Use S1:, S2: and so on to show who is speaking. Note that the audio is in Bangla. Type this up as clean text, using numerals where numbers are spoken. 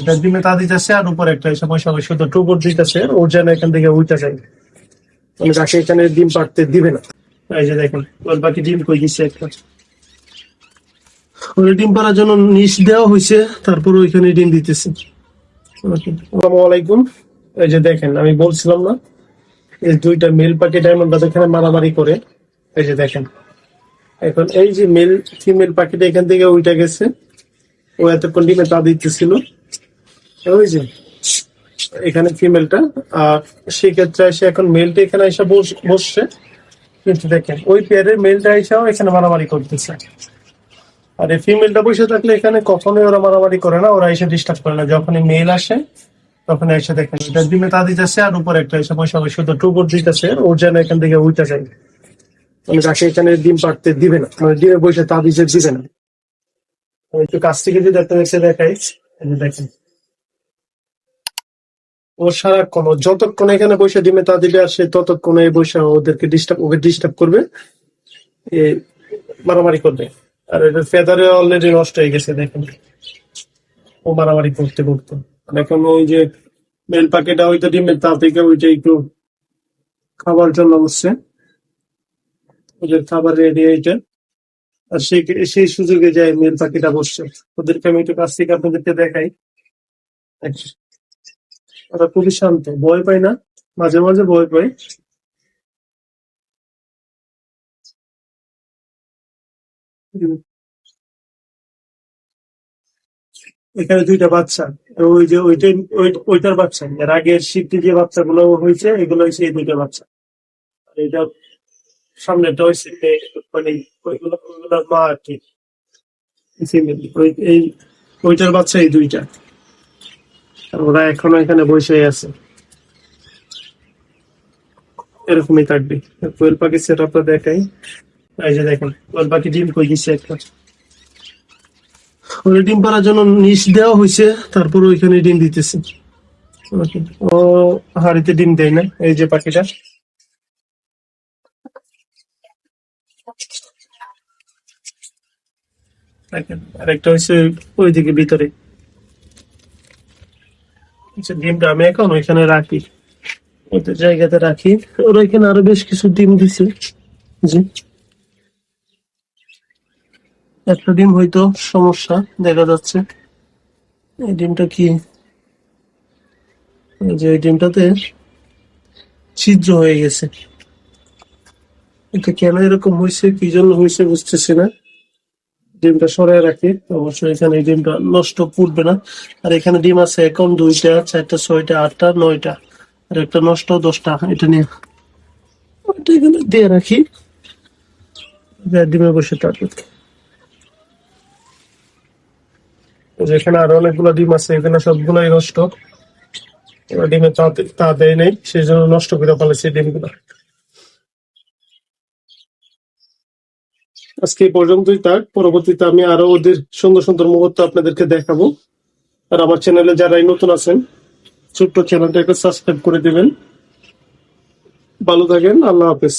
S1: এটা ডিমে তা দিতেছে আর উপরে একটা সমস্যা শুধু টুকুর দিতেছে, ওর যেন এখান থেকে উঠতে যায়, মানে তাকে এখানে ডিম পাড়তে দিবে না। এই যে দেখেন ওর বাকি ডিম কই দিচ্ছে একটা, ওই ডিম পাড়ার জন্য নিচ দেওয়া হয়েছে, তারপর ওইখানে ডিম দিতেছে। আসসালামু আলাইকুম। এই যে দেখেন আমি বলছিলাম না, এই দুইটা মেল পাখি ডায়মন্ড এখানে মারামারি করে। এই যে দেখেন এখন এই যে মেল ফিমেল পাখিটা এখান থেকে উঠে গেছে, ও এতক্ষণ ডিমে তা দিতেছিল, ওই যে এখানে ফিমেলটা, আর সেক্ষেত্রে এসে এখন মেলটা এখানে এসে বসছে, কিন্তু দেখেন ওই পেয়ারের মেলটা এসেও এখানে মারামারি করতেছে। আর এই ফিমেলটা বসে থাকলে এখানে কখনোই ওরা মারামারি করে না, ওরা এসে ডিস্টার্ব করে না। যখনই মেল আসে তখন এসে দেখেন এটা ডিমে তা দিতেছে আর উপরে একটা সমস্যা শুধু টুকুর দিতেছে, ওর যেন এখান থেকে উঠতে যায়, মানে তাকে এখানে ডিম পাড়তে দিবে না, মানে ডিমে বসে তা দিতে দিবে না। আমি একটু কাছ থেকে যদি একটা এসে দেখাই, এই যে দেখেন ও সারাক্ষণ যতক্ষণ এখানে বসে ডিমে তা দিবে আর সে ততক্ষণ এই বসে ওকে ডিস্টার্ব করবে, এ মারামারি করবে। আর এটা ফেদারে অলরেডি নষ্ট হয়ে গেছে দেখেন, ও মারামারি করতে করতে। আর এখন ওই যে মেল পাখিটা হয়তো ডিমের তা থেকে ওইটা একটু খাবার জন্য বসছে, ওদের খাবার রেডি এইটা, আর সেই সুযোগে যায় মেল পাখিটা বসছে। ওদেরকে আমি একটু কাছ থেকে আপনাদেরকে দেখাই, ওরা খুবই শান্ত, ভয় পায় না, মাঝে মাঝে ভয় পায়। এখানে দুইটা বাচ্চা, ওই যে ওইটার বাচ্চা, এর আগের শিফটে যে বাচ্চাগুলো হয়েছে এগুলো হয়েছে এই দুইটা বাচ্চা। আর এটা সামনেটা হয়েছে মানে ওইগুলোর মা আর কি, ফিমেল। ওইটার বাচ্চা এই দুইটা, আর ওরা এখনো এখানে বসে আছে, এরকমই থাকবে। কোয়েল পাখি সেট আপটা দেখাই, এই যে দেখেন কোয়েল পাখি ডিম কই দিচ্ছে একটা, ওই ডিম পাড়ার জন্য নিচ দেওয়া হয়েছে, তারপর ওইখানে ডিম দিতেছে। ও হাড়িতে ডিম দেয় না, এই যে পাখিটা দেখেন, আর একটা হচ্ছে ওইদিকে ভিতরে। আচ্ছা, ডিমটা আমি এখন ওইখানে রাখি, ওদের জায়গাতে রাখি। ওরা এখানে আরো বেশ কিছু ডিম দিছে, জি একটা ডিম হয়তো সমস্যা দেখা যাচ্ছে। এই ডিমটা কি, এই যে ওই ডিমটাতে ছিদ্র হয়ে গেছে, এটা কেন এরকম হয়েছে কি জন্য হয়েছে বুঝতেছি না। ডিমটা সরাই রাখি, অবশ্যই এখানে এই ডিমটা নষ্ট করবে না। আর এখানে ডিম আছে এখন 2টা 4টা 6টা 8টা 9টা, আর একটা নষ্ট 10টা, এটা নিয়ে ওইটা এখানে দিয়ে রাখি, ডিমে বসে থাকবে। যেখানে আরো অনেকগুলো ডিম আছে এখানে সবগুলোই নষ্ট, ওরা ডিমে তা দেয় নাই, সেই জন্য নষ্ট করে ফেলেছে ডিমগুলো। আজকে এই পর্যন্তই থাক, পরবর্তীতে আমি আরো ওদের সুন্দর সুন্দর মুহূর্ত আপনাদেরকে দেখাবো। আর আমার চ্যানেলে যারাই নতুন আছেন, ছোট্ট চ্যানেলটা একটু সাবস্ক্রাইব করে দিবেন। ভালো থাকেন, আল্লাহ হাফেজ।